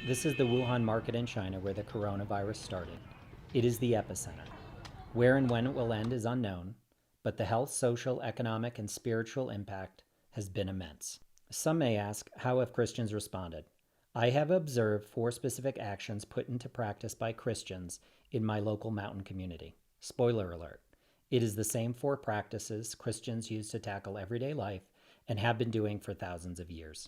This is the Wuhan market in China where the coronavirus started. It is the epicenter. Where and when it will end is unknown, but the health, social, economic, and spiritual impact has been immense. Some may ask, how have Christians responded? I have observed 4 specific actions put into practice by Christians in my local mountain community. Spoiler alert, it is the same 4 practices Christians use to tackle everyday life and have been doing for thousands of years.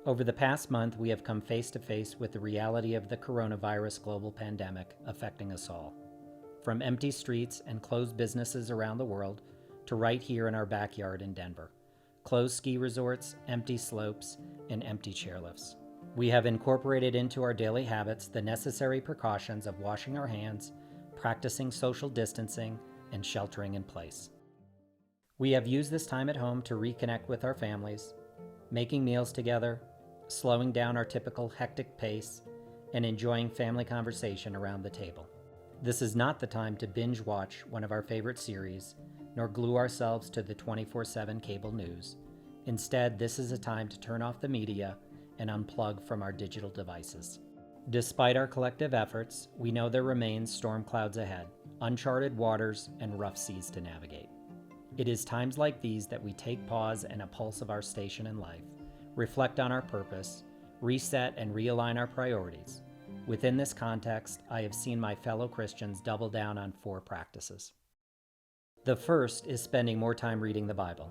Over the past month, we have come face to face with the reality of the coronavirus global pandemic affecting us all. From empty streets and closed businesses around the world to right here in our backyard in Denver. Closed ski resorts, empty slopes, and empty chairlifts. We have incorporated into our daily habits the necessary precautions of washing our hands, practicing social distancing, and sheltering in place. We have used this time at home to reconnect with our families, making meals together, slowing down our typical hectic pace, and enjoying family conversation around the table. This is not the time to binge watch one of our favorite series, nor glue ourselves to the 24/7 cable news. Instead, this is a time to turn off the media and unplug from our digital devices. Despite our collective efforts, we know there remains storm clouds ahead, uncharted waters, and rough seas to navigate. It is times like these that we take pause and a pulse of our station in life, reflect on our purpose, reset and realign our priorities. Within this context, I have seen my fellow Christians double down on 4 practices. The first is spending more time reading the Bible,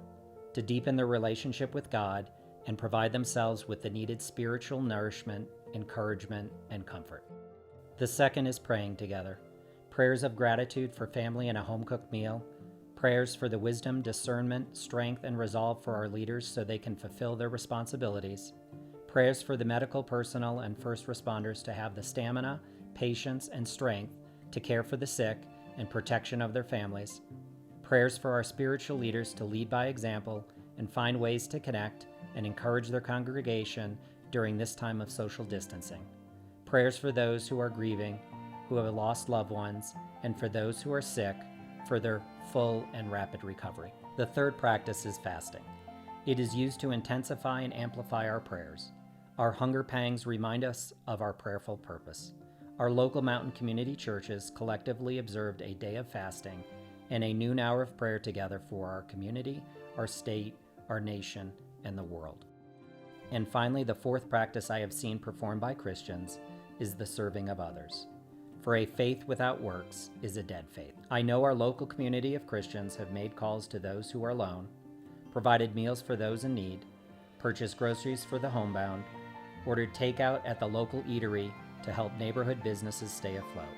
to deepen their relationship with God and provide themselves with the needed spiritual nourishment, encouragement, and comfort. The second is praying together, prayers of gratitude for family and a home-cooked meal, prayers for the wisdom, discernment, strength, and resolve for our leaders so they can fulfill their responsibilities, prayers for the medical personnel and first responders to have the stamina, patience, and strength to care for the sick and protection of their families, prayers for our spiritual leaders to lead by example and find ways to connect and encourage their congregation during this time of social distancing, prayers for those who are grieving, who have lost loved ones, and for those who are sick, for their full and rapid recovery. The third practice is fasting. It is used to intensify and amplify our prayers. Our hunger pangs remind us of our prayerful purpose. Our local mountain community churches collectively observed a day of fasting and a noon hour of prayer together for our community, our state, our nation, and the world. And finally, the 4th practice I have seen performed by Christians is the serving of others. For a faith without works is a dead faith. I know our local community of Christians have made calls to those who are alone, provided meals for those in need, purchased groceries for the homebound, ordered takeout at the local eatery to help neighborhood businesses stay afloat,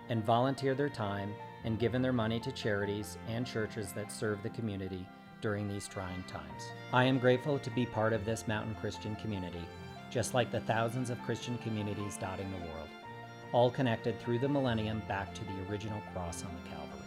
and volunteered their time and given their money to charities and churches that serve the community during these trying times. I am grateful to be part of this mountain Christian community, just like the thousands of Christian communities dotting the world, all connected through the millennium back to the original cross on the Calvary.